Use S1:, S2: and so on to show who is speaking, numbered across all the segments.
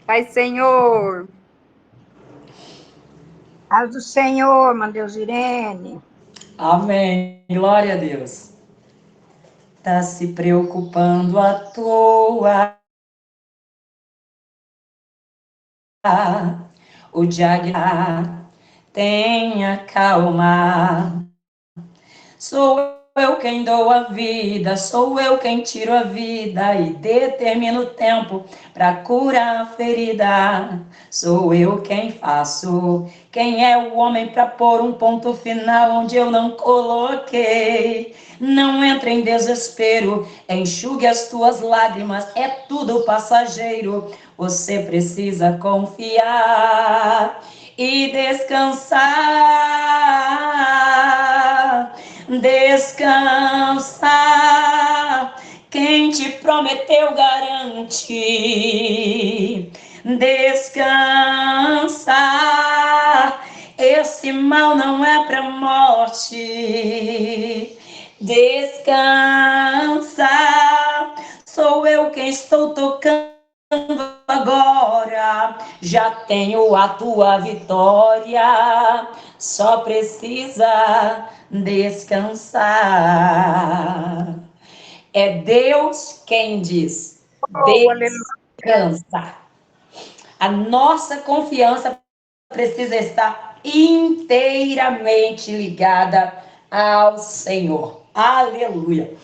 S1: Pai Senhor.
S2: Paz do Senhor, irmã Deusirene.
S3: Amém. Glória a Deus. Tá se preocupando à toa. O diagnóstico tenha calma. Sou eu quem dou a vida, sou eu quem tiro a vida e determino o tempo para curar a ferida. Sou eu quem faço. Quem é o homem para pôr um ponto final onde eu não coloquei? Não entre em desespero, enxugue as tuas lágrimas, é tudo passageiro. Você precisa confiar e descansar. Descansa, quem te prometeu garante. Descansa, esse mal não é para morte. Descansa, sou eu quem estou tocando agora, já tenho a tua vitória, só precisa descansar. É Deus quem diz,
S2: Oh, aleluia.
S3: descansa. A nossa confiança precisa estar inteiramente ligada ao Senhor. Aleluia.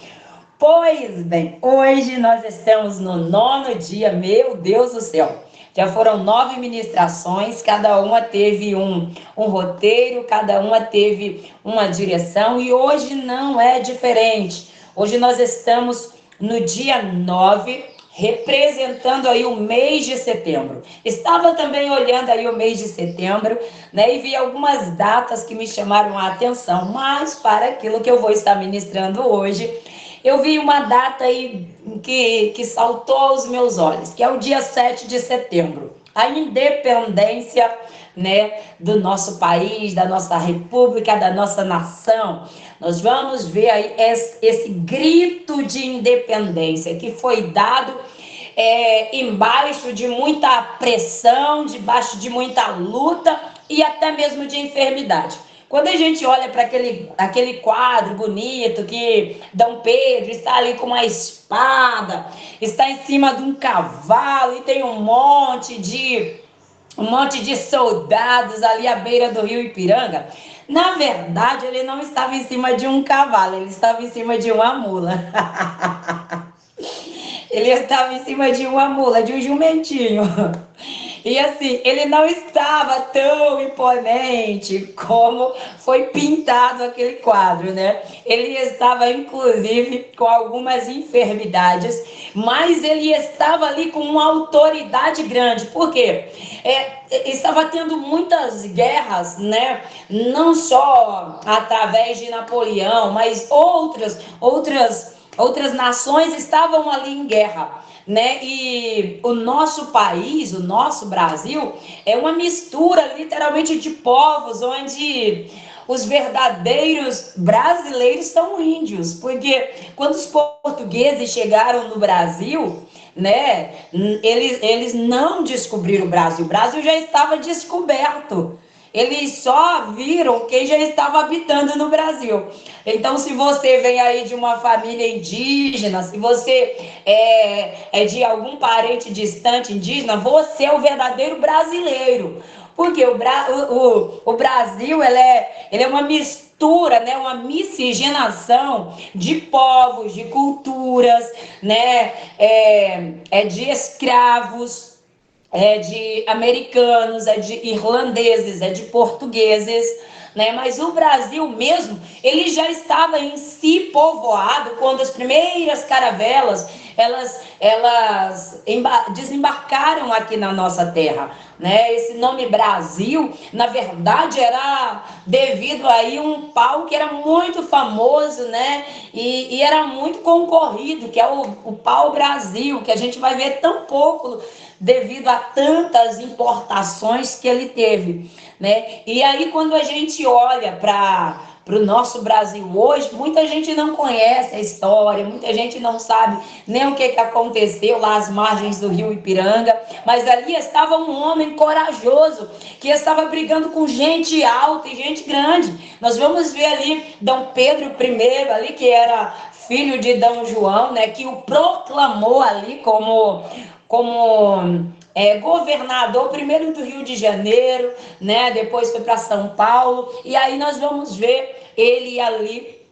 S3: Pois bem, hoje nós estamos no 9º dia, meu Deus do céu. Já foram 9 ministrações, cada uma teve um roteiro, cada uma teve uma direção, e hoje não é diferente. Hoje nós estamos no dia 9, representando aí o mês de setembro. Estava também olhando aí o mês de setembro, né, e vi algumas datas que me chamaram a atenção, mas para aquilo que eu vou estar ministrando hoje, eu vi uma data aí que saltou aos meus olhos, que é o dia 7 de setembro, a independência, né, do nosso país, da nossa república, da nossa nação. Nós vamos ver aí esse grito de independência que foi dado embaixo de muita pressão, debaixo de muita luta e até mesmo de enfermidade. Quando a gente olha para aquele quadro bonito que Dom Pedro está ali com uma espada, está em cima de um cavalo e tem um monte de soldados ali à beira do rio Ipiranga, na verdade ele não estava em cima de um cavalo, ele estava em cima de uma mula. Ele estava em cima de uma mula, de um jumentinho. E assim, ele não estava tão imponente como foi pintado aquele quadro, né? Ele estava, inclusive, com algumas enfermidades, mas ele estava ali com uma autoridade grande. Por quê? Estava tendo muitas guerras, né? Não só através de Napoleão, mas outras nações estavam ali em guerra, né? E o nosso país, o nosso Brasil, é uma mistura literalmente de povos, onde os verdadeiros brasileiros são índios, porque quando os portugueses chegaram no Brasil, né, eles não descobriram o Brasil já estava descoberto. Eles só viram quem já estava habitando no Brasil. Então, se você vem aí de uma família indígena, se você é de algum parente distante indígena, você é o verdadeiro brasileiro. Porque o Brasil ele é uma mistura, né, uma miscigenação de povos, de culturas, né, de escravos, é de americanos, é de irlandeses, é de portugueses, né? Mas o Brasil mesmo, ele já estava em si povoado quando as primeiras caravelas elas desembarcaram aqui na nossa terra, né? Esse nome Brasil, na verdade, era devido aí um pau que era muito famoso, né? E era muito concorrido, que é o pau Brasil, que a gente vai ver tão pouco devido a tantas importações que ele teve, né? E aí, quando a gente olha para o nosso Brasil hoje, muita gente não conhece a história, muita gente não sabe nem o que aconteceu lá às margens do rio Ipiranga, mas ali estava um homem corajoso, que estava brigando com gente alta e gente grande. Nós vamos ver ali Dom Pedro I, ali, que era filho de Dom João, né, que o proclamou ali como governador, primeiro do Rio de Janeiro, né, depois foi para São Paulo, e aí nós vamos ver ele ali,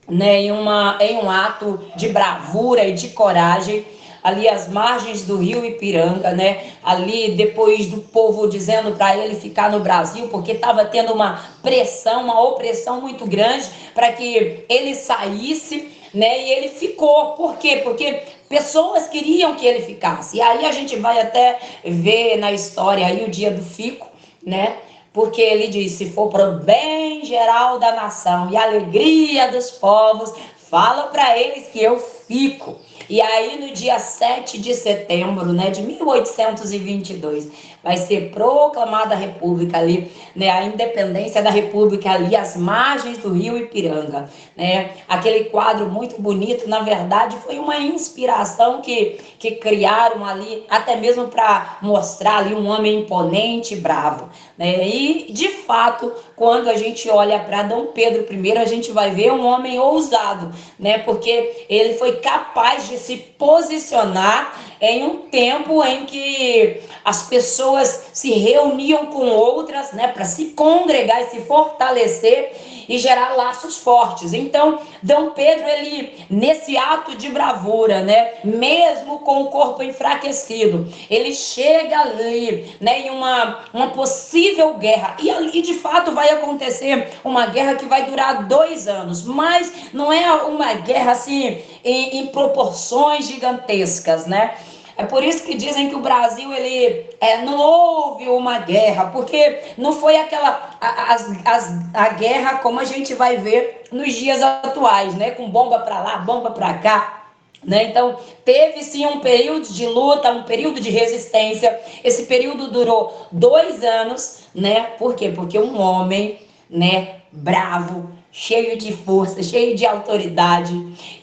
S3: né, em um ato de bravura e de coragem, ali às margens do rio Ipiranga, né, ali depois do povo dizendo para ele ficar no Brasil, porque estava tendo uma pressão, uma opressão muito grande para que ele saísse, né, e ele ficou. Por quê? Porque pessoas queriam que ele ficasse. E aí a gente vai até ver na história aí o dia do fico, né? Porque ele diz: se for para o bem geral da nação e alegria dos povos, fala para eles que eu fico. E aí no dia 7 de setembro, né, de 1822, vai ser proclamada a República ali, né, a independência da República ali às margens do rio Ipiranga, né? Aquele quadro muito bonito, na verdade, foi uma inspiração que criaram ali, até mesmo para mostrar ali um homem imponente e bravo, né? E, de fato, quando a gente olha para Dom Pedro I, a gente vai ver um homem ousado, né? Porque ele foi capaz de se posicionar em um tempo em que as pessoas se reuniam com outras, né, para se congregar e se fortalecer e gerar laços fortes. Então, Dom Pedro, ele, nesse ato de bravura, né, mesmo com o corpo enfraquecido, ele chega ali, né, em uma possível guerra, e ali de fato vai acontecer uma guerra que vai durar 2 anos, mas não é uma guerra assim em proporções gigantescas, né? É por isso que dizem que o Brasil, ele não houve uma guerra, porque não foi a guerra como a gente vai ver nos dias atuais, né? Com bomba para lá, bomba para cá, né? Então, teve sim um período de luta, um período de resistência. Esse período durou 2 anos, né? Por quê? Porque um homem, né, bravo, cheio de força, cheio de autoridade,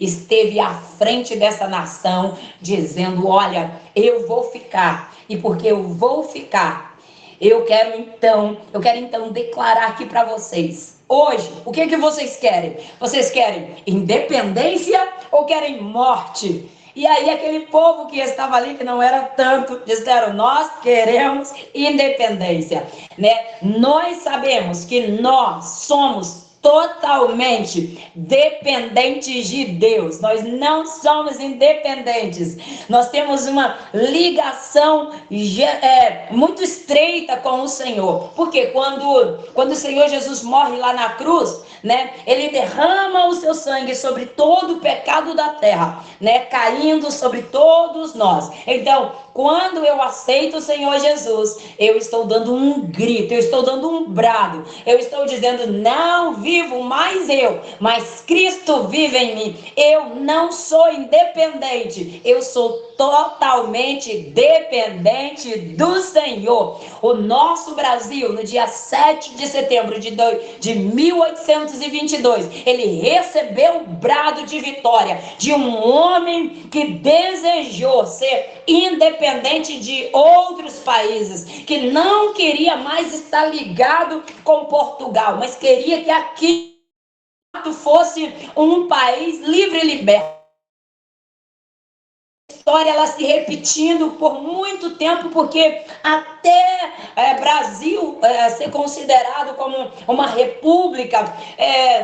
S3: esteve à frente dessa nação, dizendo: olha, eu vou ficar, e porque eu vou ficar, eu quero então declarar aqui para vocês. Hoje, o que vocês querem? Vocês querem independência ou querem morte? E aí aquele povo que estava ali, que não era tanto, disseram: nós queremos independência, né? Nós sabemos que nós somos totalmente dependentes de Deus. Nós não somos independentes. Nós temos uma ligação muito estreita com o Senhor. Porque quando o Senhor Jesus morre lá na cruz, né, ele derrama o seu sangue sobre todo o pecado da terra, né, caindo sobre todos nós. Então, quando eu aceito o Senhor Jesus, eu estou dando um grito, eu estou dando um brado, eu estou dizendo: não vivo mais eu, mas Cristo vive em mim. Eu não sou independente, eu sou totalmente dependente do Senhor. O nosso Brasil, no dia 7 de setembro de 1822, ele recebeu o brado de vitória de um homem que desejou ser independente de outros países, que não queria mais estar ligado com Portugal, mas queria que aqui fosse um país livre e liberto. História ela se repetindo por muito tempo, porque até Brasil ser considerado como uma república,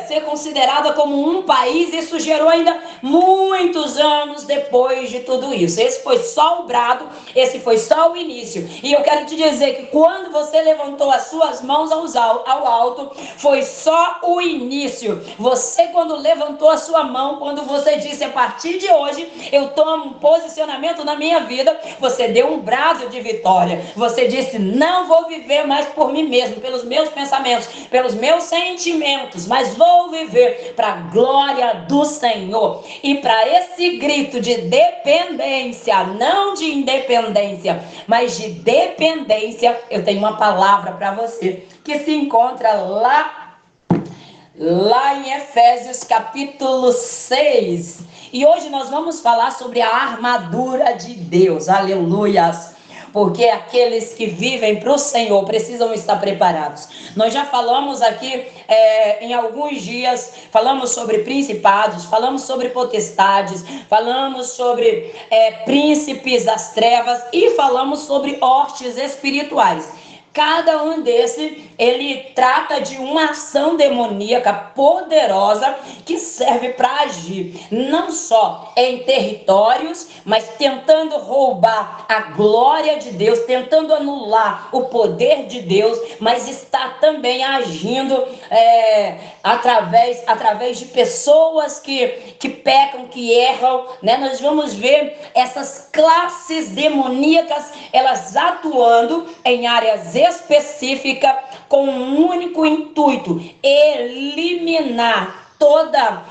S3: ser considerada como um país, isso gerou ainda muitos anos depois de tudo isso. Esse foi só o brado, esse foi só o início. E eu quero te dizer que quando você levantou as suas mãos ao alto, foi só o início. Você, quando levantou a sua mão, quando você disse: a partir de hoje eu tomo um posicionamento na minha vida, você deu um brado de vitória. Você disse: não vou viver mais por mim mesmo, pelos meus pensamentos, pelos meus sentimentos, mas vou viver para a glória do Senhor. E para esse grito de dependência, não de independência, mas de dependência, eu tenho uma palavra para você, que se encontra lá em Efésios capítulo 6. E hoje nós vamos falar sobre a armadura de Deus. Aleluias! Porque aqueles que vivem para o Senhor precisam estar preparados. Nós já falamos aqui em alguns dias, falamos sobre principados, falamos sobre potestades, falamos sobre príncipes das trevas e falamos sobre hostes espirituais. Cada um desses, ele trata de uma ação demoníaca poderosa que serve para agir, não só em territórios, mas tentando roubar a glória de Deus, tentando anular o poder de Deus, mas está também agindo através de pessoas que pecam, que erram, né? Nós vamos ver essas classes demoníacas, elas atuando em áreas específica com um único intuito: eliminar toda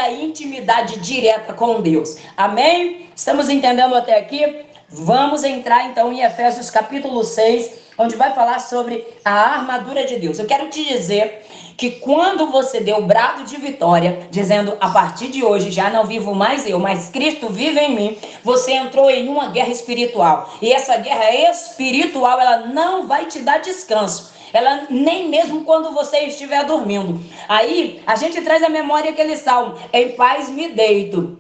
S3: a intimidade direta com Deus. Amém? Estamos entendendo até aqui? Vamos entrar então em Efésios capítulo 6, onde vai falar sobre a armadura de Deus. Eu quero te dizer que quando você deu o brado de vitória, dizendo: a partir de hoje já não vivo mais eu, mas Cristo vive em mim, você entrou em uma guerra espiritual. E essa guerra espiritual, ela não vai te dar descanso. Ela nem mesmo quando você estiver dormindo. Aí a gente traz à memória aquele salmo: em paz me deito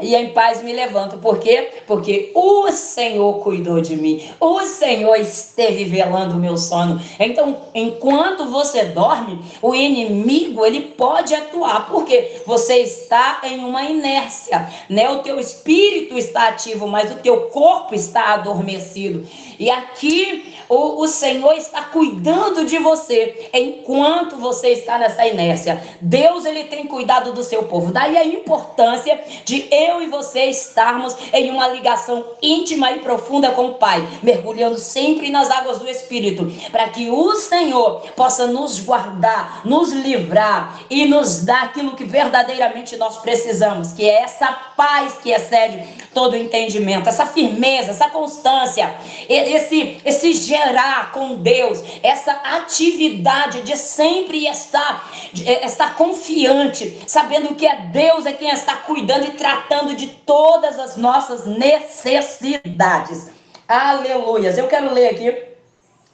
S3: e em paz me levanto. Por quê? Porque o Senhor cuidou de mim. O Senhor esteve velando o meu sono. Então, enquanto você dorme, o inimigo, ele pode atuar. Porque você está em uma inércia, né? O teu espírito está ativo, mas o teu corpo está adormecido. E aqui o Senhor está cuidando de você enquanto você está nessa inércia. Deus, ele tem cuidado do seu povo. Daí a importância de eu e você estarmos em uma ligação íntima e profunda com o Pai, mergulhando sempre nas águas do Espírito, para que o Senhor possa nos guardar, nos livrar e nos dar aquilo que verdadeiramente nós precisamos, que é essa paz que excede todo entendimento, essa firmeza, essa constância, esse gerar com Deus, essa atividade de sempre estar confiante, sabendo que é Deus quem está cuidando e tratando de todas as nossas necessidades. Aleluias! Eu quero ler aqui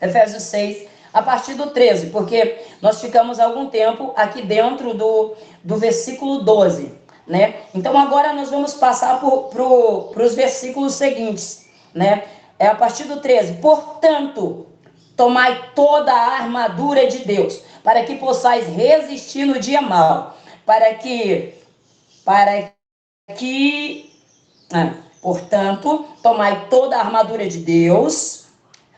S3: Efésios 6, a partir do 13, porque nós ficamos algum tempo aqui dentro do versículo 12, né? Então agora nós vamos passar para os versículos seguintes, né? É a partir do 13. Portanto, tomai toda a armadura de Deus, para que possais resistir no dia mau, portanto, tomai toda a armadura de Deus,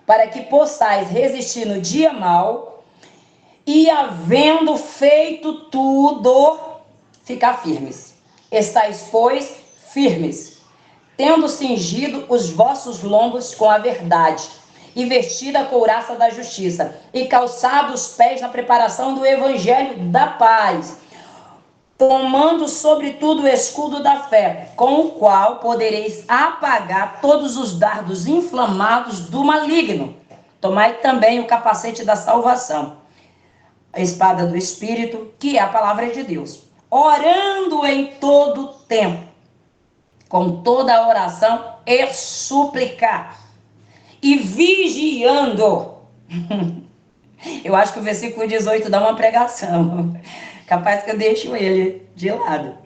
S3: para que possais resistir no dia mau, e havendo feito tudo, ficar firmes. Estais, pois, firmes, tendo cingido os vossos lombos com a verdade, e vestida a couraça da justiça, e calçado os pés na preparação do evangelho da paz, tomando sobretudo o escudo da fé, com o qual podereis apagar todos os dardos inflamados do maligno. Tomai também o capacete da salvação, a espada do Espírito, que é a palavra de Deus, orando em todo tempo, com toda a oração e suplicar, e vigiando. Eu acho que o versículo 18 dá uma pregação, capaz que eu deixo ele de lado.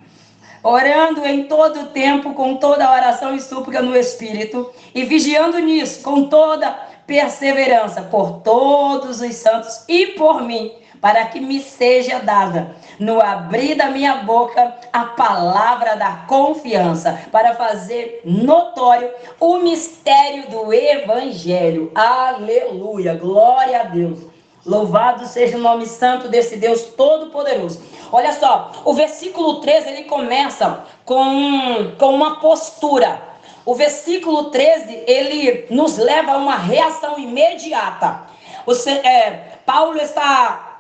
S3: Orando em todo tempo, com toda a oração e súplica no Espírito, e vigiando nisso, com toda perseverança, por todos os santos e por mim, para que me seja dada, no abrir da minha boca, a palavra da confiança, para fazer notório o mistério do Evangelho. Aleluia, glória a Deus. Louvado seja o nome santo desse Deus Todo-Poderoso. Olha só, o versículo 13, ele começa com uma postura. o versículo 13, ele nos leva a uma reação imediata. Paulo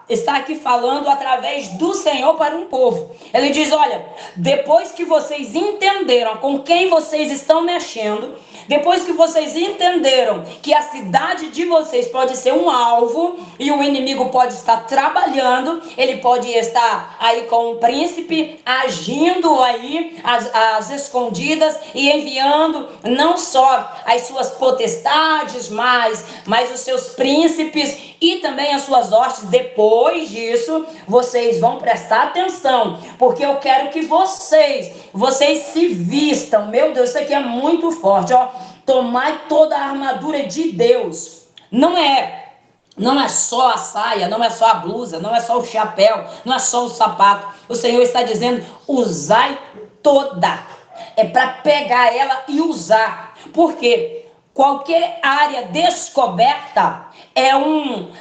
S3: está aqui falando através do Senhor para um povo. Ele diz, olha, depois que vocês entenderam com quem vocês estão mexendo, depois que vocês entenderam que a cidade de vocês pode ser um alvo e o inimigo pode estar trabalhando, ele pode estar aí com um príncipe agindo aí às escondidas e enviando não só as suas potestades, mas os seus príncipes e também as suas hostes. Depois disso, vocês vão prestar atenção, porque eu quero que vocês se vistam. Meu Deus, isso aqui é muito forte, ó. Tomai toda a armadura de Deus. Não é só a saia, não é só a blusa, não é só o chapéu, não é só o sapato. O Senhor está dizendo, usai toda. É para pegar ela e usar. Por quê? Qualquer área descoberta é um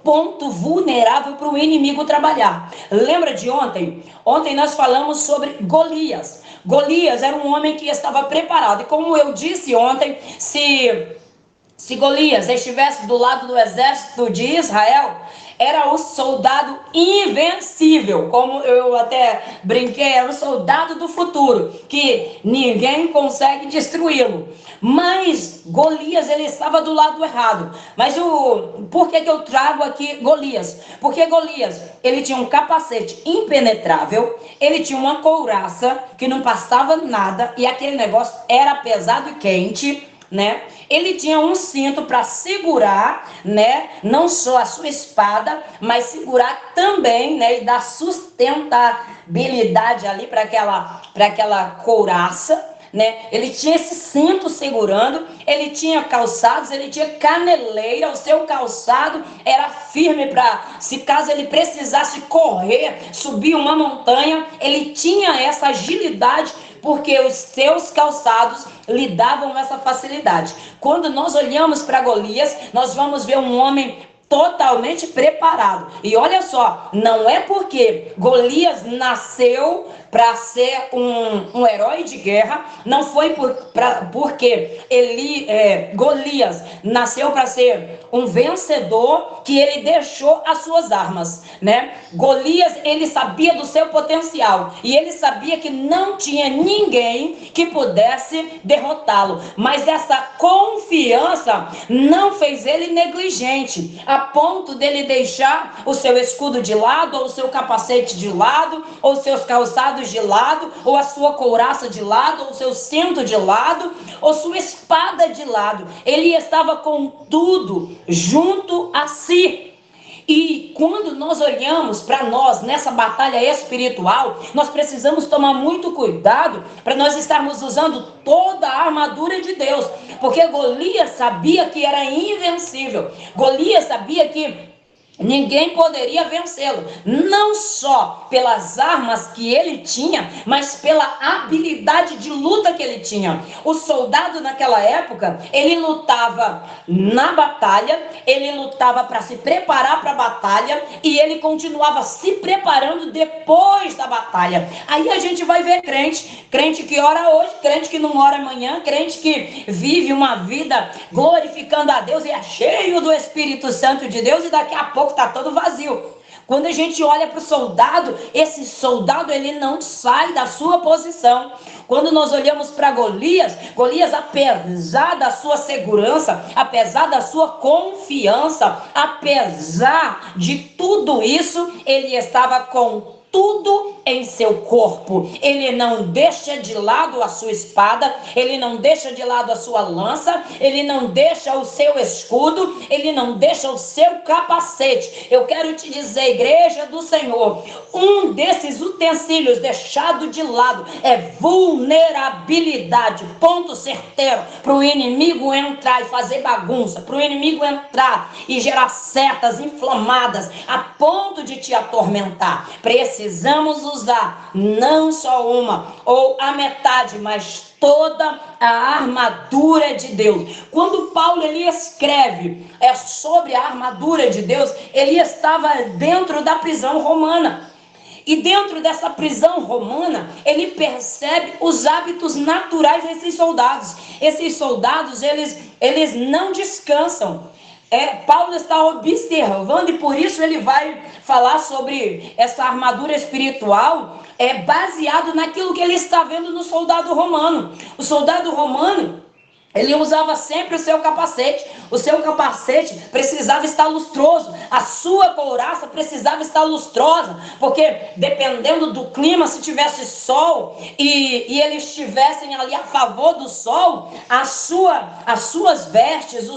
S3: ponto vulnerável para o inimigo trabalhar. Lembra de ontem? Ontem nós falamos sobre Golias. Golias era um homem que estava preparado. E como eu disse ontem, se Golias estivesse do lado do exército de Israel, era o soldado invencível, como eu até brinquei, era o soldado do futuro, que ninguém consegue destruí-lo. Mas Golias, ele estava do lado errado. Mas por que eu trago aqui Golias? Porque Golias, ele tinha um capacete impenetrável, ele tinha uma couraça que não passava nada, e aquele negócio era pesado e quente, né? Ele tinha um cinto para segurar, né? Não só a sua espada, mas segurar também, né? E dar sustentabilidade ali para aquela couraça, né? Ele tinha esse cinto segurando, ele tinha calçados, ele tinha caneleira, o seu calçado era firme para, se caso ele precisasse correr, subir uma montanha, ele tinha essa agilidade, porque os seus calçados lhe davam essa facilidade. Quando nós olhamos para Golias, nós vamos ver um homem totalmente preparado. E olha só, não é porque Golias nasceu para ser um herói de guerra, não foi porque Golias nasceu para ser um vencedor que ele deixou as suas armas, né? Golias, ele sabia do seu potencial e ele sabia que não tinha ninguém que pudesse derrotá-lo, mas essa confiança não fez ele negligente, a ponto dele deixar o seu escudo de lado, ou o seu capacete de lado, ou seus calçados de lado, ou a sua couraça de lado, ou o seu cinto de lado, ou sua espada de lado. Ele estava com tudo junto a si. E quando nós olhamos para nós nessa batalha espiritual, nós precisamos tomar muito cuidado para nós estarmos usando toda a armadura de Deus, porque Golias sabia que era invencível. Golias sabia que ninguém poderia vencê-lo, não só pelas armas que ele tinha, mas pela habilidade de luta que ele tinha. O soldado naquela época, ele lutava na batalha, ele lutava para se preparar para a batalha e ele continuava se preparando depois da batalha. Aí a gente vai ver crente que ora hoje, crente que não ora amanhã, crente que vive uma vida glorificando a Deus e é cheio do Espírito Santo de Deus, e daqui a pouco está todo vazio. Quando a gente olha para o soldado, esse soldado ele não sai da sua posição. Quando nós olhamos para Golias, apesar da sua segurança, apesar da sua confiança, apesar de tudo isso, ele estava com tudo em seu corpo. Ele não deixa de lado a sua espada, ele não deixa de lado a sua lança, ele não deixa o seu escudo, ele não deixa o seu capacete. Eu quero te dizer, igreja do Senhor, um desses utensílios deixado de lado é vulnerabilidade, ponto certeiro, para o inimigo entrar e fazer bagunça, para o inimigo entrar e gerar setas inflamadas a ponto de te atormentar. Precisamos usar não só uma ou a metade, mas toda a armadura de Deus. Quando Paulo ele escreve sobre a armadura de Deus, ele estava dentro da prisão romana. E dentro dessa prisão romana, ele percebe os hábitos naturais desses soldados. Esses soldados, eles não descansam. Paulo está observando e por isso ele vai falar sobre essa armadura espiritual, baseado naquilo que ele está vendo no soldado romano. O soldado romano, ele usava sempre o seu capacete. O seu capacete precisava estar lustroso. A sua couraça precisava estar lustrosa. Porque dependendo do clima, se tivesse sol e eles estivessem ali a favor do sol, as suas vestes,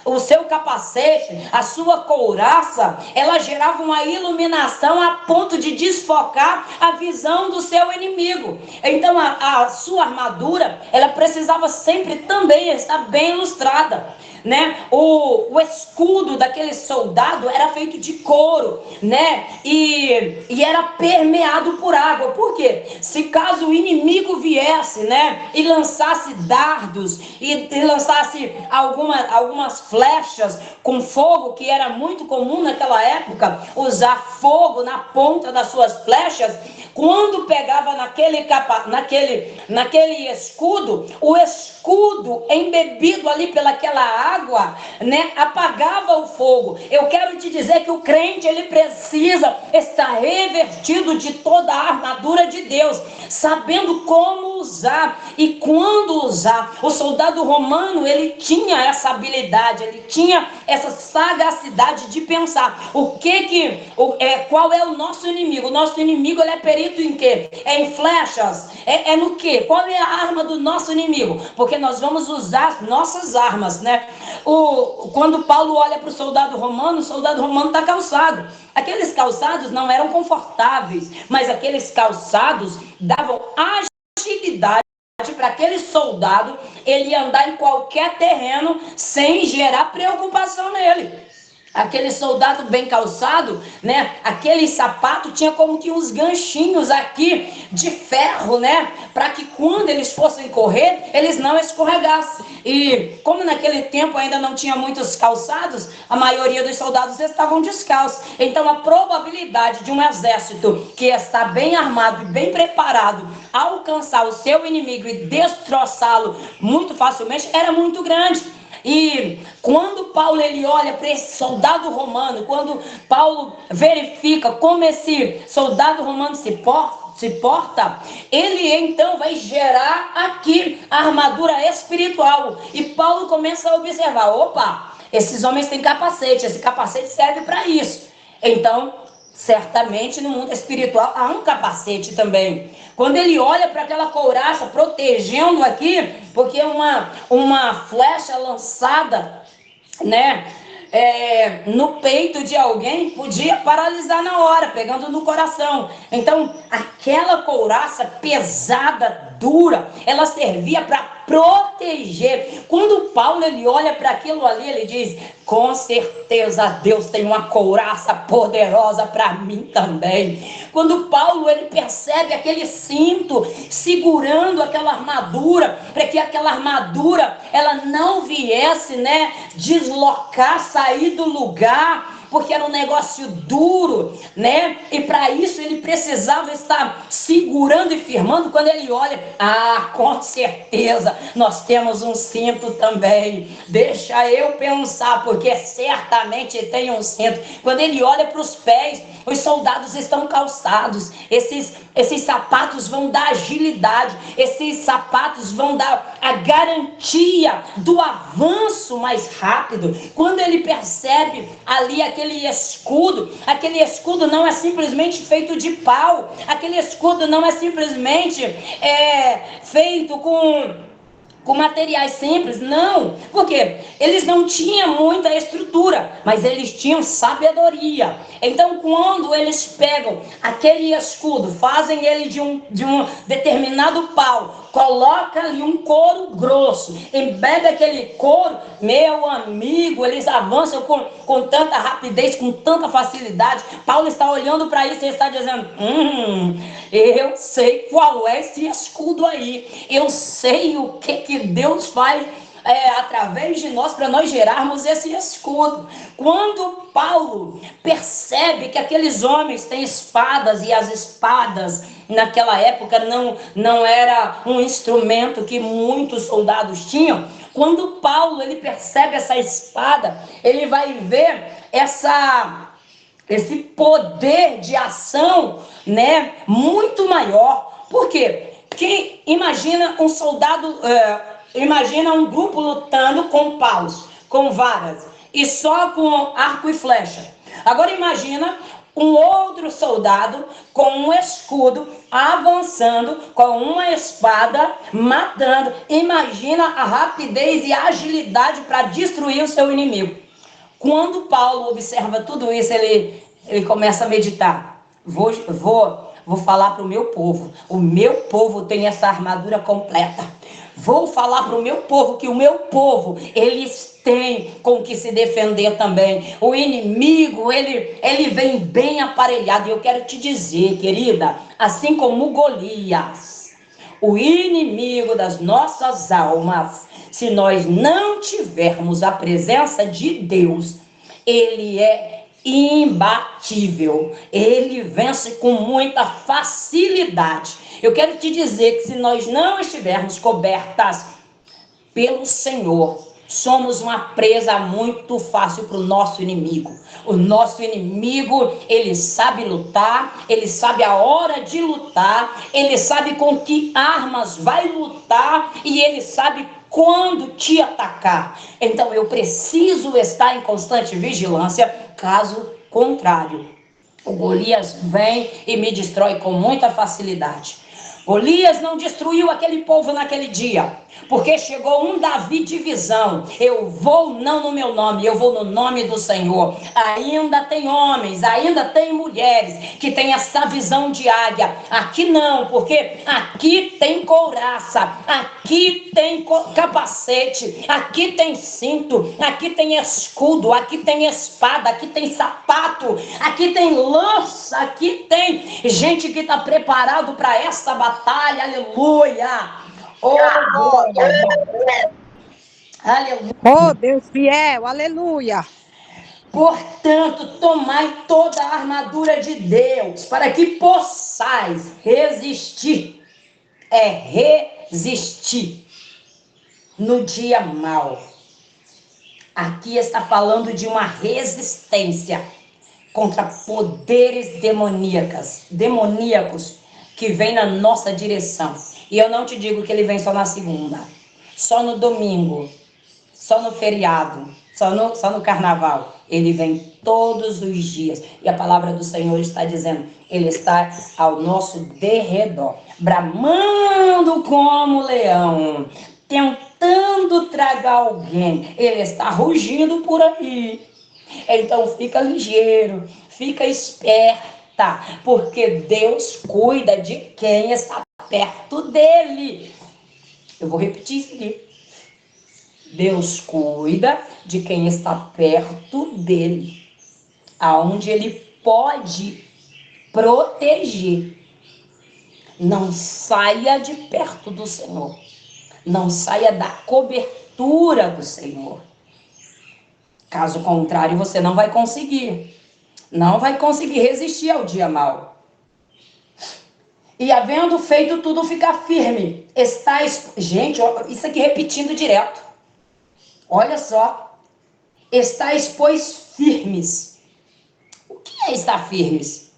S3: o seu capacete, a sua couraça, ela gerava uma iluminação a ponto de desfocar a visão do seu inimigo. Então a sua armadura, ela precisava sempre também estar bem ilustrada, né? O escudo daquele soldado era feito de couro, né? E era permeado por água. Por quê? Se caso o inimigo viesse, né, e lançasse dardos e lançasse algumas flechas com fogo, que era muito comum naquela época, usar fogo na ponta das suas flechas, quando pegava naquele escudo, o escudo embebido ali pelaquela água, né, apagava o fogo. Eu quero te dizer que o crente, ele precisa estar revestido de toda a armadura de Deus, sabendo como usar e quando usar. O soldado romano, ele tinha essa habilidade, ele tinha essa sagacidade de pensar qual é o nosso inimigo. O nosso inimigo, ele é perito em quê? Em flechas? No quê? Qual é a arma do nosso inimigo? Porque nós vamos usar as nossas armas, né? Quando Paulo olha para o soldado romano está calçado. Aqueles calçados não eram confortáveis, mas aqueles calçados davam agilidade para aquele soldado ele andar em qualquer terreno sem gerar preocupação nele. Aquele soldado bem calçado, né? Aquele sapato tinha como que uns ganchinhos aqui de ferro, né? Para que quando eles fossem correr, eles não escorregassem. E como naquele tempo ainda não tinha muitos calçados, a maioria dos soldados estavam descalços. Então a probabilidade de um exército que está bem armado e bem preparado alcançar o seu inimigo e destroçá-lo muito facilmente era muito grande. E quando Paulo ele olha para esse soldado romano, quando Paulo verifica como esse soldado romano se porta, ele então vai gerar aqui a armadura espiritual. E Paulo começa a observar, opa, esses homens têm capacete, esse capacete serve para isso. Então, certamente no mundo espiritual há um capacete também. Quando ele olha para aquela couraça protegendo aqui, porque uma flecha lançada, né, no peito de alguém podia paralisar na hora, pegando no coração. Então aquela couraça pesada, dura, ela servia para proteger. Quando Paulo ele olha para aquilo ali, ele diz, com certeza Deus tem uma couraça poderosa para mim também. Quando Paulo ele percebe aquele cinto segurando aquela armadura, para que aquela armadura ela não viesse, né, deslocar, sair do lugar, porque era um negócio duro, né? E para isso ele precisava estar segurando e firmando. Quando ele olha, com certeza nós temos um cinto também. Deixa eu pensar, porque certamente tem um cinto. Quando ele olha para os pés, os soldados estão calçados. Esses sapatos vão dar agilidade. Esses sapatos vão dar a garantia do avanço mais rápido. Quando ele percebe ali aquele escudo não é simplesmente feito de pau. Aquele escudo não é simplesmente feito com materiais simples, não, porque eles não tinham muita estrutura, mas eles tinham sabedoria. Então quando eles pegam aquele escudo, fazem ele de um determinado pau, coloca ali um couro grosso, embebe aquele couro, meu amigo, eles avançam com tanta rapidez, com tanta facilidade. Paulo está olhando para isso e está dizendo, eu sei qual é esse escudo aí, eu sei o que Deus vai através de nós, para nós gerarmos esse escudo. Quando Paulo percebe que aqueles homens têm espadas, e as espadas naquela época não era um instrumento que muitos soldados tinham, quando Paulo ele percebe essa espada, ele vai ver esse poder de ação, né, muito maior. Por quê? Porque imagina um soldado, imagina um grupo lutando com paus, com varas, e só com arco e flecha. Agora imagina um outro soldado com um escudo, avançando, com uma espada, matando. Imagina a rapidez e a agilidade para destruir o seu inimigo. Quando Paulo observa tudo isso, ele começa a meditar. Vou falar para o meu povo. O meu povo tem essa armadura completa. Vou falar para o meu povo que o meu povo, eles têm com que se defender também. O inimigo, ele vem bem aparelhado. E eu quero te dizer, querida, assim como Golias, o inimigo das nossas almas, se nós não tivermos a presença de Deus, ele é imbatível, ele vence com muita facilidade. Eu quero te dizer que se nós não estivermos cobertas pelo Senhor, somos uma presa muito fácil para o nosso inimigo. O nosso inimigo, ele sabe lutar, ele sabe a hora de lutar, ele sabe com que armas vai lutar e ele sabe quando te atacar. Então eu preciso estar em constante vigilância, caso contrário, o Golias vem e me destrói com muita facilidade. Golias não destruiu aquele povo naquele dia, porque chegou um Davi de visão. Eu vou não no meu nome, eu vou no nome do Senhor. Ainda tem homens, ainda tem mulheres que têm essa visão de águia. Aqui não, porque aqui tem couraça, aqui tem capacete, aqui tem cinto, aqui tem escudo, aqui tem espada, aqui tem sapato, aqui tem lança, aqui tem gente que está preparado para essa batalha. Aleluia! Oh, aleluia!
S2: Oh, Deus fiel, aleluia!
S3: Portanto, tomai toda a armadura de Deus, para que possais resistir. Resistir no dia mau. Aqui está falando de uma resistência contra poderes demoníacos que vêm na nossa direção. E eu não te digo que ele vem só na segunda, só no domingo, só no feriado, só no carnaval. Ele vem todos os dias. E a palavra do Senhor está dizendo, ele está ao nosso derredor, bramando como leão, tentando tragar alguém. Ele está rugindo por aí. Então fica ligeiro, fica esperta, porque Deus cuida de quem está perto dele. Eu vou repetir isso aqui. Deus cuida de quem está perto dele, aonde ele pode proteger. Não saia de perto do Senhor, não saia da cobertura do Senhor. Caso contrário, você não vai conseguir resistir ao dia mau. E havendo feito tudo, ficar firme. Gente, isso aqui repetindo direto. Olha só. Estáis, pois, firmes. O que é estar firmes?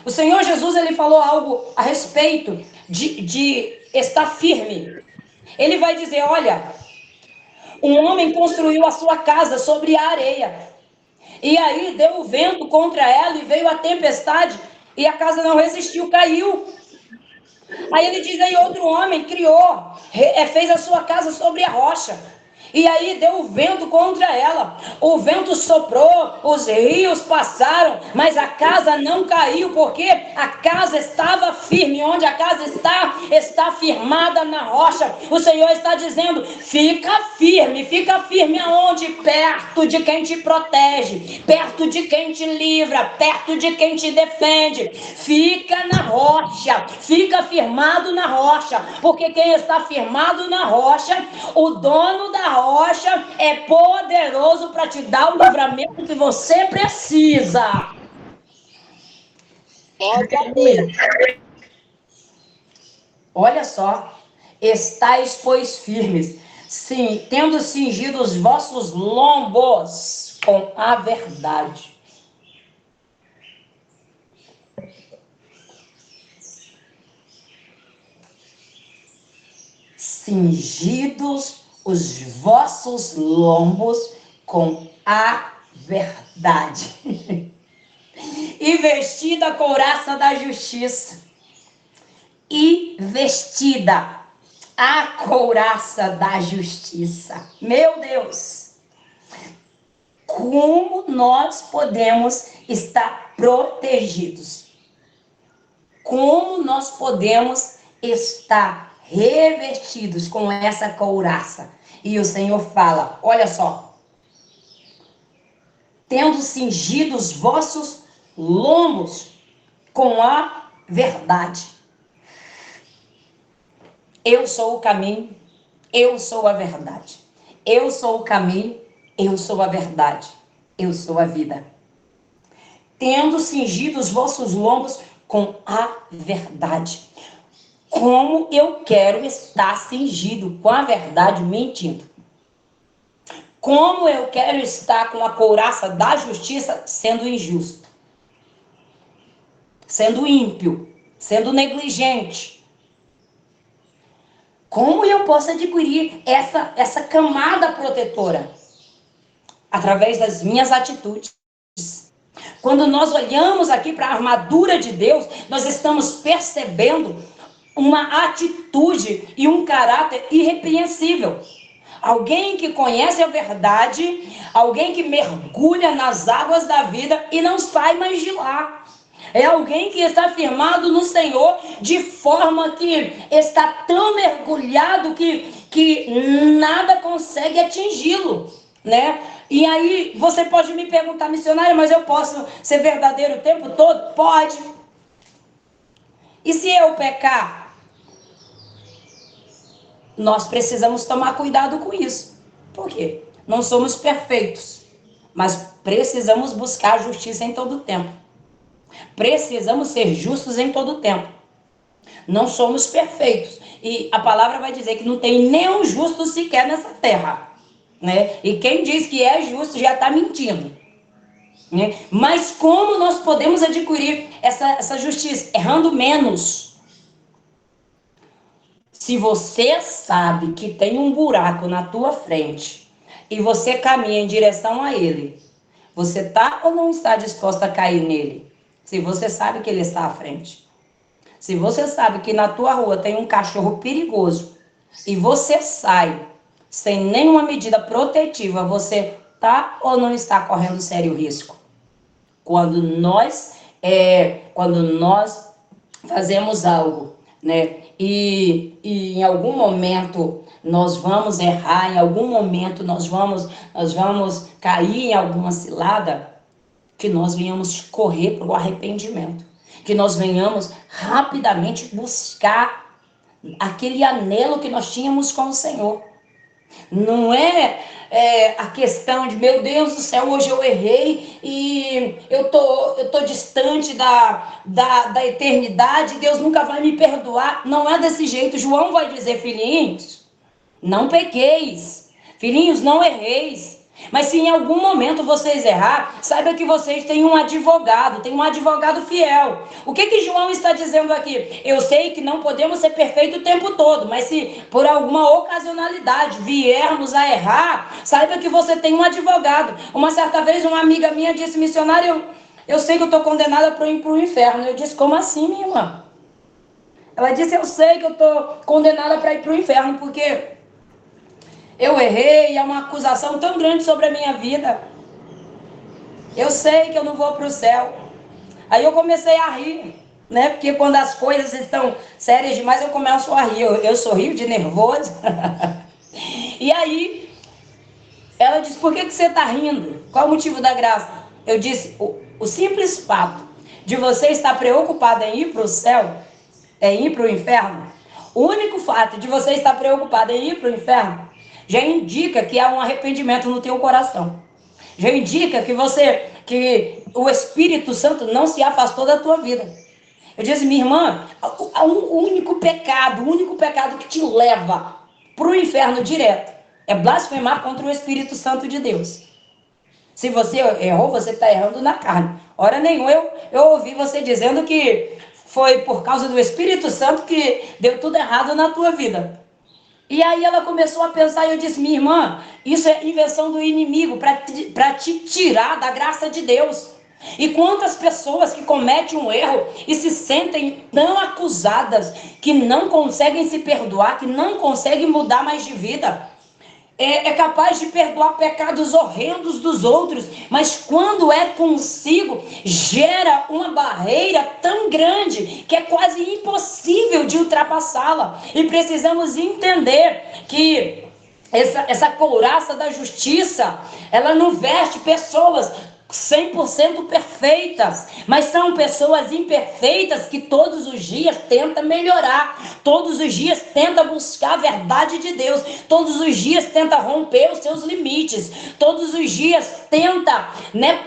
S3: O Senhor Jesus, ele falou algo a respeito de estar firme. Ele vai dizer, olha, um homem construiu a sua casa sobre a areia. E aí deu o vento contra ela e veio a tempestade. E a casa não resistiu, caiu. Aí ele diz, aí outro homem criou, fez a sua casa sobre a rocha. E aí deu o vento contra ela. O vento soprou, os rios passaram, mas a casa não caiu, porque a casa estava firme. Onde a casa está firmada na rocha. O Senhor está dizendo, fica firme aonde? Perto de quem te protege, perto de quem te livra, perto de quem te defende. Fica na rocha, fica firmado na rocha, porque quem está firmado na rocha, o dono da rocha rocha é poderoso para te dar o livramento que você precisa. Olha só, estáis, pois, firmes, sim, tendo cingido os vossos lombos com a verdade. Cingidos os vossos lombos com a verdade. E vestida a couraça da justiça. E vestida a couraça da justiça. Meu Deus! Como nós podemos estar protegidos? Como nós podemos estar revestidos com essa couraça? E o Senhor fala, olha só, tendo cingido os vossos lombos com a verdade. Eu sou o caminho, eu sou a verdade. Eu sou o caminho, eu sou a verdade. Eu sou a vida. Tendo cingido os vossos lombos com a verdade. Como eu quero estar cingido com a verdade mentindo? Como eu quero estar com a couraça da justiça sendo injusto? Sendo ímpio? Sendo negligente? Como eu posso adquirir essa camada protetora? Através das minhas atitudes. Quando nós olhamos aqui para a armadura de Deus, nós estamos percebendo uma atitude e um caráter irrepreensível. Alguém que conhece a verdade, alguém que mergulha nas águas da vida e não sai mais de lá. É alguém que está firmado no Senhor de forma que está tão mergulhado que nada consegue atingi-lo, né? E aí você pode me perguntar, missionária, mas eu posso ser verdadeiro o tempo todo? Pode. E se eu pecar? Nós precisamos tomar cuidado com isso. Por quê? Não somos perfeitos, mas precisamos buscar a justiça em todo o tempo. Precisamos ser justos em todo o tempo. Não somos perfeitos. E a palavra vai dizer que não tem nenhum justo sequer nessa terra, né? E quem diz que é justo já está mentindo, né? Mas como nós podemos adquirir essa justiça? Errando menos. Se você sabe que tem um buraco na tua frente e você caminha em direção a ele, você está ou não está disposto a cair nele? Se você sabe que ele está à frente. Se você sabe que na tua rua tem um cachorro perigoso e você sai sem nenhuma medida protetiva, você está ou não está correndo sério risco? Quando nós fazemos algo, né? E em algum momento nós vamos errar, em algum momento nós vamos cair em alguma cilada, que nós venhamos correr para o arrependimento, que nós venhamos rapidamente buscar aquele anelo que nós tínhamos com o Senhor. Não é a questão de, meu Deus do céu, hoje eu errei e eu tô distante da eternidade, Deus nunca vai me perdoar. Não é desse jeito. João vai dizer, filhinhos, não pequeis, filhinhos, não erreis. Mas se em algum momento vocês errar, saiba que vocês têm um advogado fiel. O que João está dizendo aqui? Eu sei que não podemos ser perfeitos o tempo todo, mas se por alguma ocasionalidade viermos a errar, saiba que você tem um advogado. Uma certa vez uma amiga minha disse, missionário, eu sei que eu estou condenada para ir para o inferno. Eu disse, como assim, minha irmã? Ela disse, eu sei que eu estou condenada para ir para o inferno, porque eu errei, é uma acusação tão grande sobre a minha vida. Eu sei que eu não vou para o céu. Aí eu comecei a rir, né? Porque quando as coisas estão sérias demais, eu começo a rir. Eu sorrio de nervoso. E aí, ela disse, por que você está rindo? Qual o motivo da graça? Eu disse, o simples fato de você estar preocupada em ir para o céu, em ir para o inferno, o único fato de você estar preocupada em ir para o inferno, já indica que há um arrependimento no teu coração. Já indica que o Espírito Santo não se afastou da tua vida. Eu disse, minha irmã, o único pecado que te leva para o inferno direto é blasfemar contra o Espírito Santo de Deus. Se você errou, você está errando na carne. Hora nenhuma eu ouvi você dizendo que foi por causa do Espírito Santo que deu tudo errado na tua vida. E aí ela começou a pensar e eu disse, minha irmã, isso é invenção do inimigo para te tirar da graça de Deus. E quantas pessoas que cometem um erro e se sentem tão acusadas que não conseguem se perdoar, que não conseguem mudar mais de vida. É capaz de perdoar pecados horrendos dos outros, mas quando é consigo, gera uma barreira tão grande que é quase impossível de ultrapassá-la. E precisamos entender que essa couraça da justiça, ela não veste pessoas 100% perfeitas, mas são pessoas imperfeitas que todos os dias tentam melhorar, todos os dias tentam buscar a verdade de Deus, todos os dias tentam romper os seus limites, todos os dias tenta,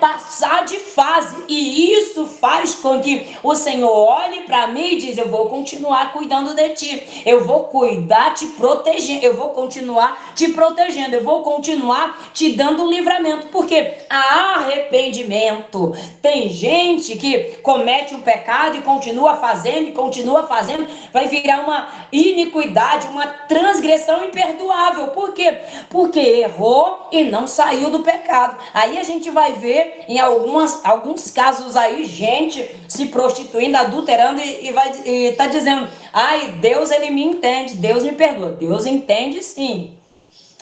S3: passar de fase, e isso faz com que o Senhor olhe para mim e diz, eu vou continuar cuidando de ti, eu vou cuidar, te proteger, eu vou continuar te protegendo, eu vou continuar te dando livramento, porque a arrependimento. Tem gente que comete um pecado e continua fazendo, vai virar uma iniquidade, uma transgressão imperdoável. Por quê? Porque errou e não saiu do pecado. Aí a gente vai ver em alguns casos aí, gente se prostituindo, adulterando e tá dizendo, ai, Deus ele me entende, Deus me perdoa. Deus entende sim.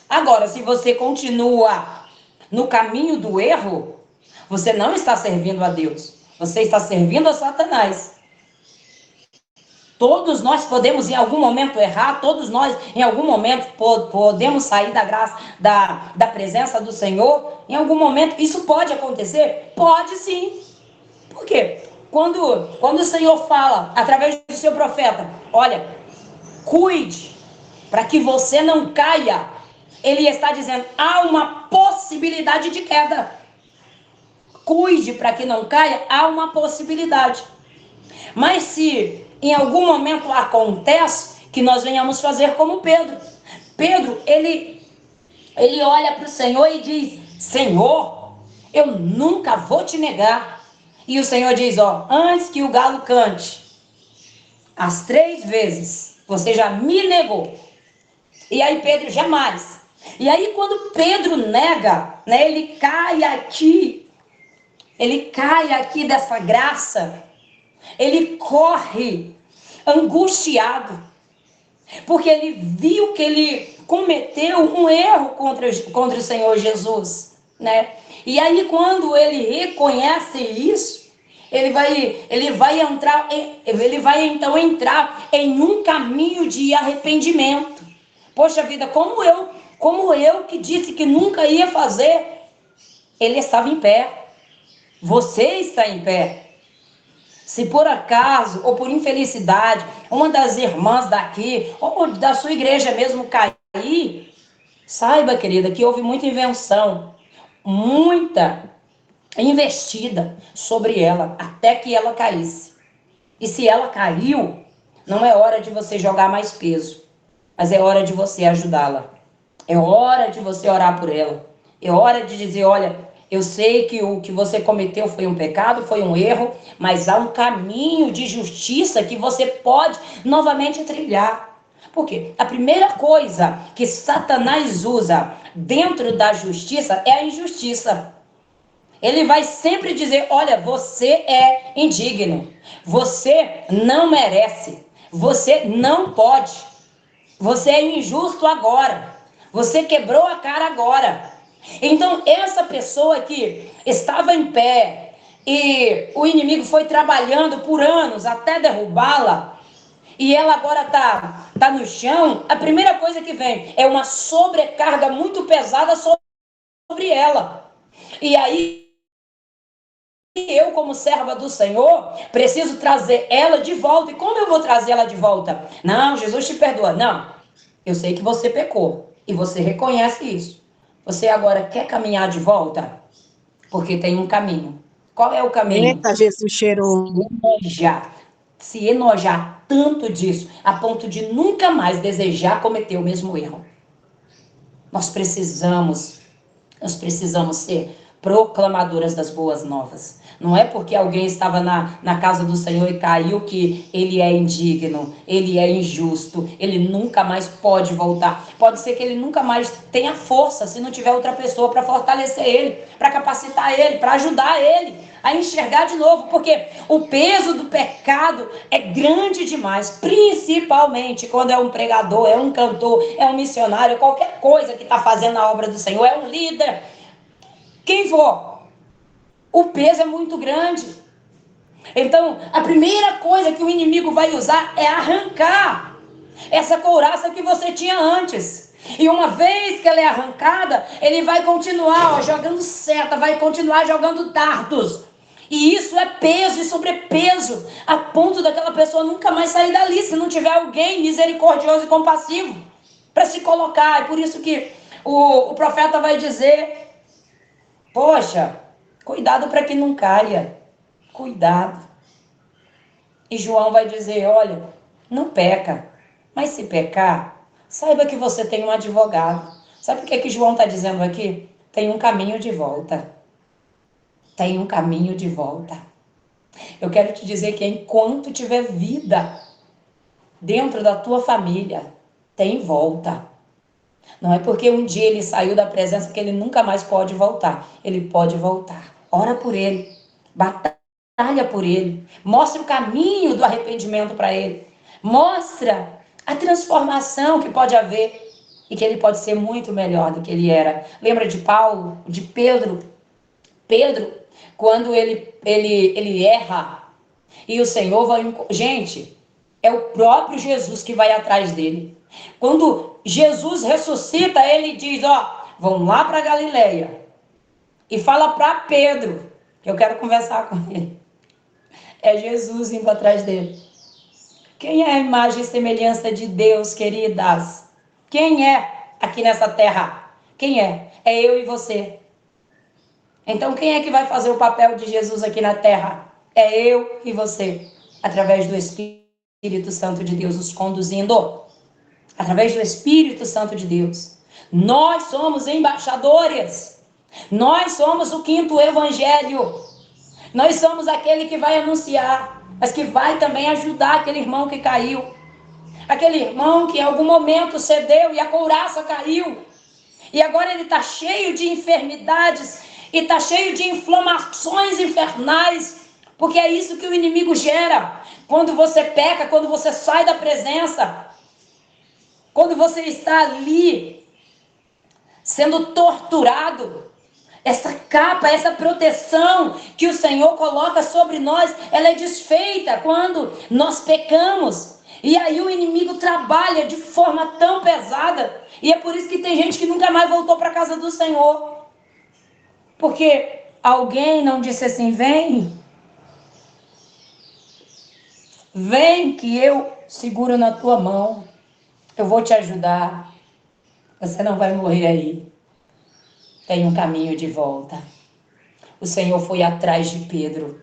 S3: Agora, se você continua no caminho do erro, você não está servindo a Deus. Você está servindo a Satanás. Todos nós podemos em algum momento errar. Todos nós em algum momento podemos sair da graça, da presença do Senhor. Em algum momento isso pode acontecer? Pode sim. Por quê? Quando o Senhor fala através do seu profeta, olha, cuide para que você não caia. Ele está dizendo, há uma possibilidade de queda. Cuide para que não caia, há uma possibilidade. Mas se em algum momento acontece, que nós venhamos fazer como Pedro. Pedro, ele olha para o Senhor e diz, Senhor, eu nunca vou te negar. E o Senhor diz, antes que o galo cante, as 3 vezes, você já me negou. E aí Pedro, jamais. E aí quando Pedro nega, ele cai aqui dessa graça, ele corre angustiado, porque ele viu que ele cometeu um erro contra o Senhor Jesus, E aí quando ele reconhece isso, ele vai então entrar em um caminho de arrependimento. Poxa vida, como eu que disse que nunca ia fazer, ele estava em pé. Você está em pé. Se por acaso ou por infelicidade uma das irmãs daqui ou da sua igreja mesmo cair, saiba, querida, que houve muita invenção, muita investida sobre ela até que ela caísse. E se ela caiu, não é hora de você jogar mais peso, mas é hora de você ajudá-la. É hora de você orar por ela. É hora de dizer, olha, eu sei que o que você cometeu foi um pecado, foi um erro, mas há um caminho de justiça que você pode novamente trilhar. Por quê? A primeira coisa que Satanás usa dentro da justiça é a injustiça. Ele vai sempre dizer, olha, você é indigno, você não merece, você não pode, você é injusto agora, você quebrou a cara agora. Então, essa pessoa que estava em pé e o inimigo foi trabalhando por anos até derrubá-la, e ela agora tá no chão, a primeira coisa que vem é uma sobrecarga muito pesada sobre ela. E aí, eu, como serva do Senhor, preciso trazer ela de volta. E como eu vou trazer ela de volta? Não, Jesus te perdoa. Não, eu sei que você pecou. E você reconhece isso. Você agora quer caminhar de volta? Porque tem um caminho. Qual é o caminho?
S2: Eita, Jesus
S3: Se
S2: cheiroso.
S3: enojar. Se enojar tanto disso, a ponto de nunca mais desejar cometer o mesmo erro. Nós precisamos ser proclamadoras das boas novas. Não é porque alguém estava na casa do Senhor e caiu que ele é indigno, ele é injusto, ele nunca mais pode voltar. Pode ser que ele nunca mais tenha força se não tiver outra pessoa para fortalecer ele, para capacitar ele, para ajudar ele a enxergar de novo, porque o peso do pecado é grande demais, principalmente quando é um pregador, é um cantor, é um missionário, qualquer coisa que está fazendo a obra do Senhor, é um líder, quem for, o peso é muito grande. Então, a primeira coisa que o inimigo vai usar é arrancar essa couraça que você tinha antes. E uma vez que ela é arrancada, ele vai continuar jogando seta, vai continuar jogando dardos. E isso é peso e sobrepeso, a ponto daquela pessoa nunca mais sair dali, se não tiver alguém misericordioso e compassivo para se colocar. É por isso que o profeta vai dizer: poxa, cuidado para que não caia. Cuidado. E João vai dizer: olha, não peca. Mas se pecar, saiba que você tem um advogado. Sabe por que João está dizendo aqui? Tem um caminho de volta. Tem um caminho de volta. Eu quero te dizer que enquanto tiver vida dentro da tua família, tem volta. Não é porque um dia ele saiu da presença que ele nunca mais pode voltar. Ele pode voltar. Ora por ele. Batalha por ele. Mostra o caminho do arrependimento para ele. Mostra a transformação que pode haver e que ele pode ser muito melhor do que ele era. Lembra de Paulo, de Pedro? Pedro, quando ele erra e o Senhor vai... Gente, é o próprio Jesus que vai atrás dele. Quando Jesus ressuscita, ele diz: ó, vão lá para Galileia e fala para Pedro, que eu quero conversar com ele. É Jesus indo atrás dele. Quem é a imagem e semelhança de Deus, queridas? Quem é aqui nessa terra? Quem é? É eu e você. Então quem é que vai fazer o papel de Jesus aqui na terra? É eu e você, através do Espírito Santo de Deus nos conduzindo. Através do Espírito Santo de Deus. Nós somos embaixadores. Nós somos o quinto evangelho. Nós somos aquele que vai anunciar, mas que vai também ajudar aquele irmão que caiu. Aquele irmão que em algum momento cedeu e a couraça caiu. E agora ele está cheio de enfermidades e está cheio de inflamações infernais. Porque é isso que o inimigo gera. Quando você peca, quando você sai da presença, quando você está ali sendo torturado, essa capa, essa proteção que o Senhor coloca sobre nós, ela é desfeita quando nós pecamos. E aí o inimigo trabalha de forma tão pesada. E é por isso que tem gente que nunca mais voltou para a casa do Senhor. Porque alguém não disse assim: vem que eu seguro na tua mão. Eu vou te ajudar. Você não vai morrer aí. Tem um caminho de volta. O Senhor foi atrás de Pedro.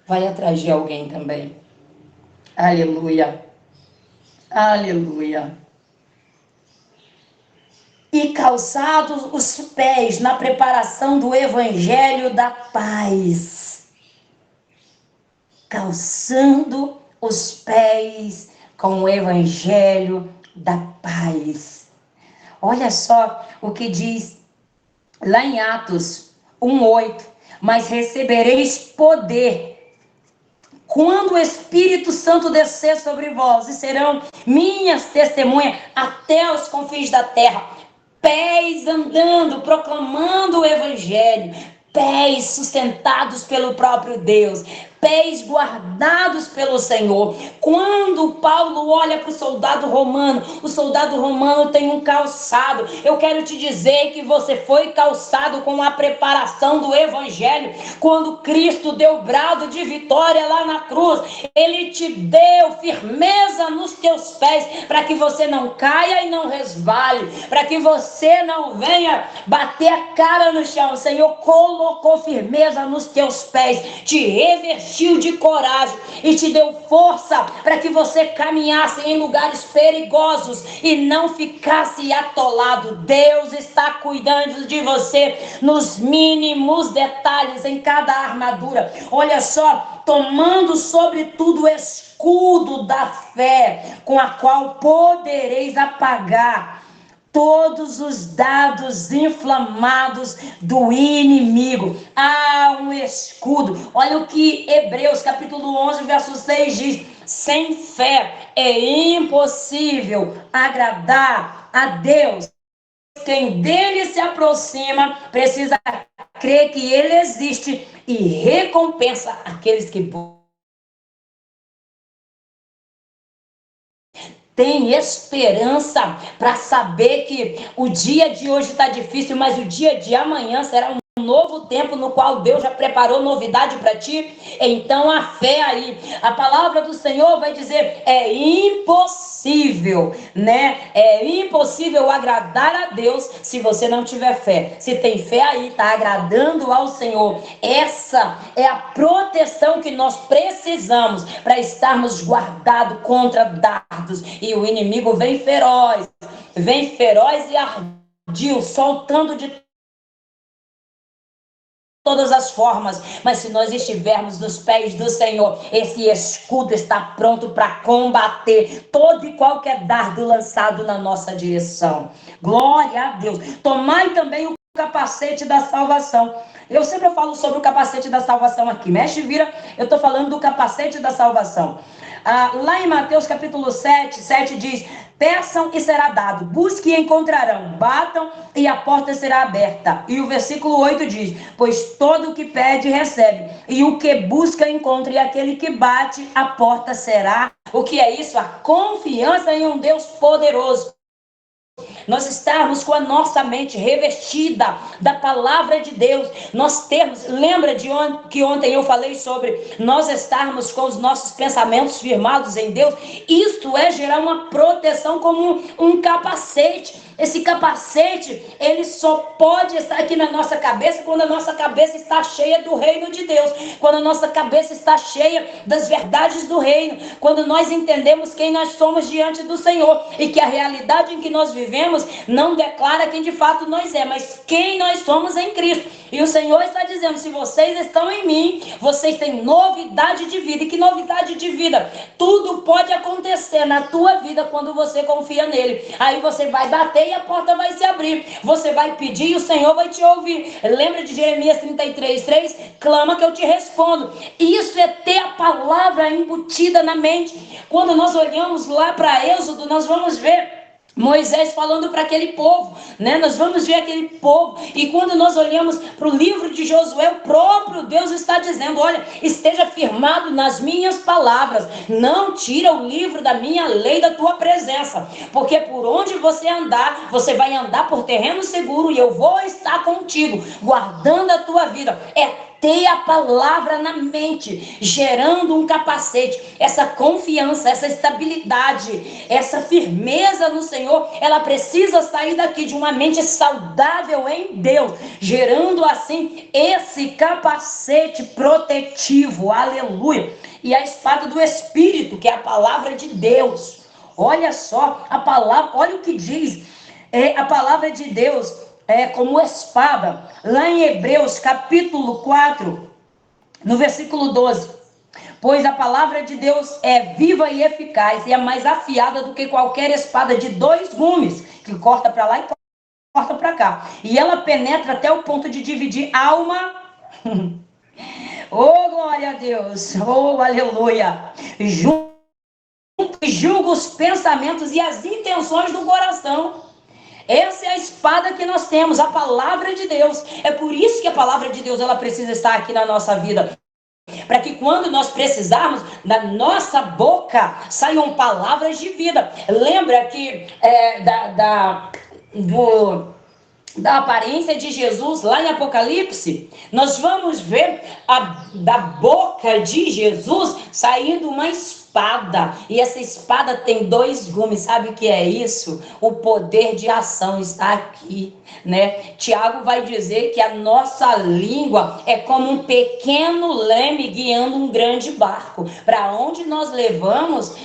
S3: Vai atrás de alguém também. Aleluia. Aleluia. E calçados os pés na preparação do evangelho da paz. Calçando os pés com o evangelho da paz. Olha só o que diz lá em Atos 1:8. Mas recebereis poder quando o Espírito Santo descer sobre vós, e serão minhas testemunhas até os confins da terra. Pés andando, proclamando o evangelho, pés sustentados pelo próprio Deus, pés guardados pelo Senhor. Quando Paulo olha para o soldado romano tem um calçado. Eu quero te dizer que você foi calçado com a preparação do Evangelho. Quando Cristo deu brado de vitória lá na cruz, Ele te deu firmeza nos teus pés, para que você não caia e não resvale, para que você não venha bater a cara no chão. O Senhor colocou firmeza nos teus pés, te revestiu de coragem e te deu força para que você caminhasse em lugares perigosos e não ficasse atolado. Deus está cuidando de você nos mínimos detalhes, em cada armadura. Olha só, tomando sobretudo o escudo da fé, com a qual podereis apagar todos os dados inflamados do inimigo. Há um escudo. Olha o que Hebreus capítulo 11, verso 6 diz: sem fé é impossível agradar a Deus. Quem dele se aproxima precisa crer que ele existe e recompensa aqueles que tem esperança para saber que o dia de hoje está difícil, mas o dia de amanhã será um novo tempo no qual Deus já preparou novidade para ti. Então a fé aí, a palavra do Senhor vai dizer, é impossível, né? É impossível agradar a Deus se você não tiver fé. Se tem fé aí, está agradando ao Senhor. Essa é a proteção que nós precisamos para estarmos guardados contra dardos. E o inimigo vem feroz e ardio, soltando de todas as formas, mas se nós estivermos nos pés do Senhor, esse escudo está pronto para combater todo e qualquer dardo lançado na nossa direção. Glória a Deus. Tomai também o capacete da salvação. Eu sempre falo sobre o capacete da salvação aqui. Mexe, vira, eu estou falando do capacete da salvação. Lá em Mateus capítulo 7 diz: peçam e será dado, busquem e encontrarão, batam e a porta será aberta. E o versículo 8 diz: pois todo o que pede recebe, e o que busca encontra, e aquele que bate, a porta será. O que é isso? A confiança em um Deus poderoso. Nós estarmos com a nossa mente revestida da palavra de Deus. Nós termos, lembra de que ontem eu falei sobre nós estarmos com os nossos pensamentos firmados em Deus? Isto é gerar uma proteção como um capacete. Esse capacete, ele só pode estar aqui na nossa cabeça quando a nossa cabeça está cheia do reino de Deus, quando a nossa cabeça está cheia das verdades do reino, quando nós entendemos quem nós somos diante do Senhor e que a realidade em que nós vivemos não declara quem de fato nós é, mas quem nós somos em Cristo. E o Senhor está dizendo: se vocês estão em mim, vocês têm novidade de vida. E que novidade de vida? Tudo pode acontecer na tua vida quando você confia nele. Aí você vai bater e a porta vai se abrir. Você vai pedir e o Senhor vai te ouvir. Lembra de Jeremias 33:3? Clama que eu te respondo. Isso é ter a palavra embutida na mente. Quando nós olhamos lá para Êxodo, nós vamos ver Moisés falando para aquele povo, né? Nós vamos ver aquele povo, e quando nós olhamos para o livro de Josué, o próprio Deus está dizendo: olha, esteja firmado nas minhas palavras, não tira o livro da minha lei da tua presença, porque por onde você andar, você vai andar por terreno seguro, e eu vou estar contigo, guardando a tua vida. É ter a palavra na mente, gerando um capacete, essa confiança, essa estabilidade, essa firmeza no Senhor. Ela precisa sair daqui de uma mente saudável em Deus, gerando assim esse capacete protetivo, aleluia. E a espada do Espírito, que é a palavra de Deus. Olha só a palavra, olha o que diz a palavra de Deus. Como espada, lá em Hebreus capítulo 4, no versículo 12, pois a palavra de Deus é viva e eficaz, e é mais afiada do que qualquer espada de 2 gumes, que corta para lá e corta para cá, e ela penetra até o ponto de dividir alma, oh glória a Deus, oh aleluia, julga os pensamentos e as intenções do coração. Essa é a espada que nós temos, a palavra de Deus. É por isso que a palavra de Deus ela precisa estar aqui na nossa vida. para que quando nós precisarmos, da nossa boca saiam palavras de vida. Lembra que da aparência de Jesus lá em Apocalipse, nós vamos ver da boca de Jesus saindo uma espada, e essa espada tem 2 gumes. Sabe o que é isso? O poder de ação está aqui, né? Tiago vai dizer que a nossa língua é como um pequeno leme guiando um grande barco. Para onde nós levamos,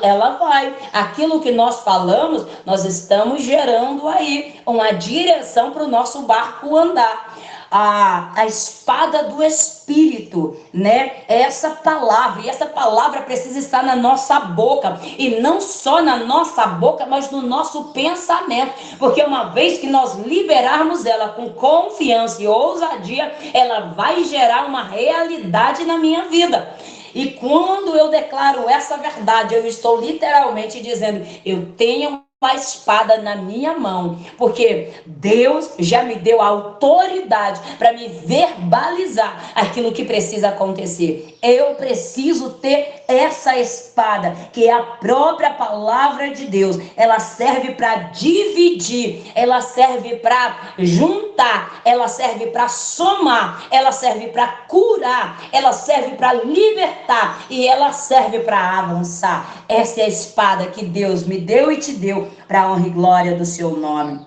S3: ela vai. Aquilo que nós falamos, nós estamos gerando aí uma direção para o nosso barco andar. A espada do Espírito, né? Essa palavra, e essa palavra precisa estar na nossa boca, e não só na nossa boca, mas no nosso pensamento, porque uma vez que nós liberarmos ela com confiança e ousadia, ela vai gerar uma realidade na minha vida. E quando eu declaro essa verdade, eu estou literalmente dizendo: eu tenho uma espada na minha mão, porque Deus já me deu a autoridade para me verbalizar aquilo que precisa acontecer. Eu preciso ter essa espada, que é a própria palavra de Deus. Ela serve para dividir, ela serve para juntar, ela serve para somar, ela serve para curar, ela serve para libertar e ela serve para avançar. Essa é a espada que Deus me deu e te deu, para a honra e glória do seu nome.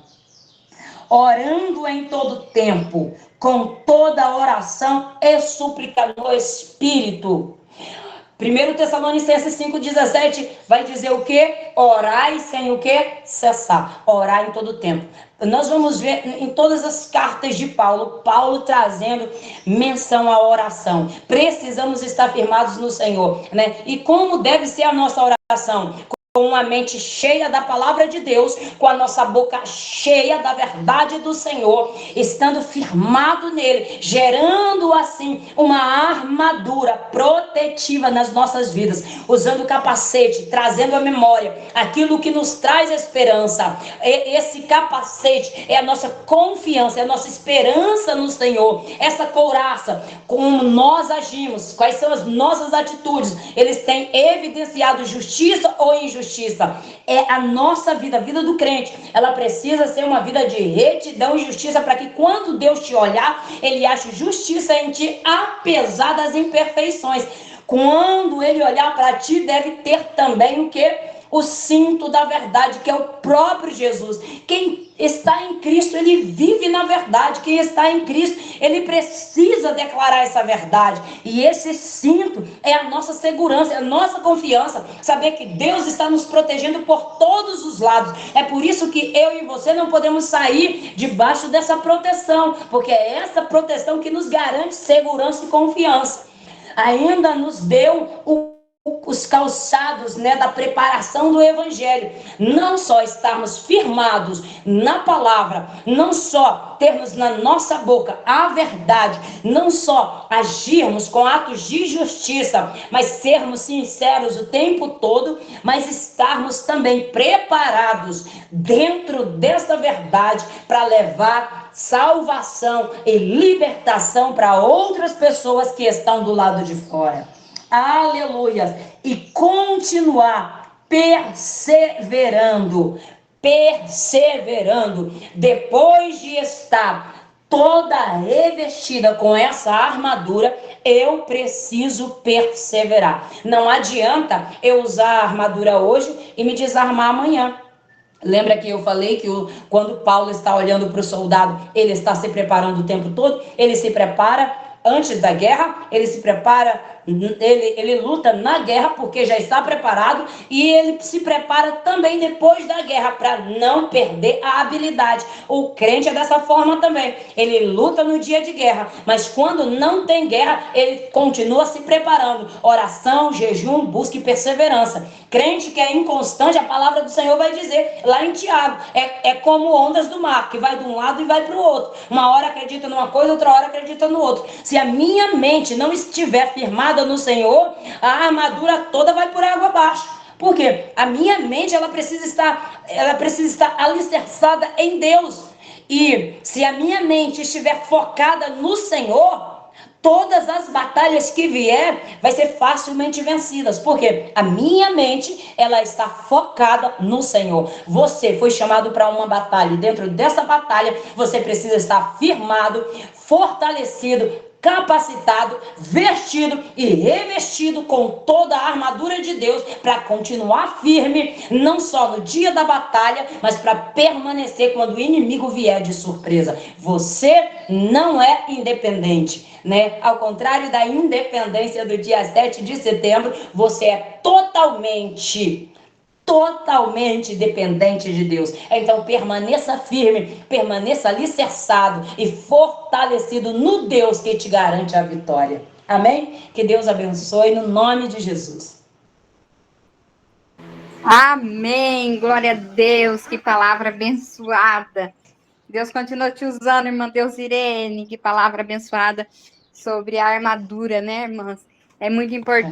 S3: Orando em todo tempo, com toda oração e súplica no Espírito. 1 Tessalonicenses 5,17 vai dizer o quê? Orai sem o quê? Cessar. Orar em todo tempo. Nós vamos ver em todas as cartas de Paulo trazendo menção à oração. Precisamos estar firmados no Senhor, né? E como deve ser a nossa oração? Com uma mente cheia da palavra de Deus, com a nossa boca cheia da verdade do Senhor, estando firmado nele, gerando assim uma armadura protetiva nas nossas vidas, usando o capacete, trazendo à memória aquilo que nos traz esperança. Esse capacete é a nossa confiança, é a nossa esperança no Senhor. Essa couraça, como nós agimos, quais são as nossas atitudes, eles têm evidenciado justiça ou injustiça. É a nossa vida, a vida do crente. Ela precisa ser uma vida de retidão e justiça, para que quando Deus te olhar, ele ache justiça em ti, apesar das imperfeições. Quando ele olhar para ti, deve ter também o quê? O cinto da verdade, que é o próprio Jesus. Quem está em Cristo, ele vive na verdade. Quem está em Cristo, ele precisa declarar essa verdade. E esse cinto é a nossa segurança, é a nossa confiança. Saber que Deus está nos protegendo por todos os lados. É por isso que eu e você não podemos sair debaixo dessa proteção, porque é essa proteção que nos garante segurança e confiança. Ainda nos deu os calçados, né, da preparação do evangelho. Não só estarmos firmados na palavra, não só termos na nossa boca a verdade, não só agirmos com atos de justiça, mas sermos sinceros o tempo todo, mas estarmos também preparados dentro dessa verdade para levar salvação e libertação para outras pessoas que estão do lado de fora. Aleluia! E continuar perseverando, depois de estar toda revestida com essa armadura, eu preciso perseverar. Não adianta eu usar a armadura hoje e me desarmar amanhã. Lembra que eu falei que quando Paulo está olhando para o soldado, ele está se preparando o tempo todo? Ele se prepara antes da guerra, ele se prepara, ele luta na guerra porque já está preparado, e ele se prepara também depois da guerra para não perder a habilidade. O crente é dessa forma também. Ele luta no dia de guerra, mas quando não tem guerra, ele continua se preparando. Oração, jejum, busca e perseverança. Crente que é inconstante, a palavra do Senhor vai dizer lá em Tiago, é como ondas do mar, que vai de um lado e vai para o outro. Uma hora acredita numa coisa, outra hora acredita no outro. Se a minha mente não estiver firmada no Senhor, a armadura toda vai por água abaixo. Por quê? A minha mente, ela precisa estar alicerçada em Deus. E se a minha mente estiver focada no Senhor, todas as batalhas que vier vai ser facilmente vencidas, porque a minha mente, ela está focada no Senhor. Você foi chamado para uma batalha, e dentro dessa batalha, você precisa estar firmado, fortalecido, capacitado, vestido e revestido com toda a armadura de Deus para continuar firme, não só no dia da batalha, mas para permanecer quando o inimigo vier de surpresa. Você não é independente, né? Ao contrário da independência do dia 7 de setembro, você é totalmente dependente de Deus. Então permaneça firme, permaneça alicerçado e fortalecido no Deus que te garante a vitória. Amém? Que Deus abençoe no nome de Jesus.
S1: Amém, glória a Deus, que palavra abençoada. Deus continua te usando, irmã Deus Irene, que palavra abençoada sobre a armadura, né, irmãs? É muito importante.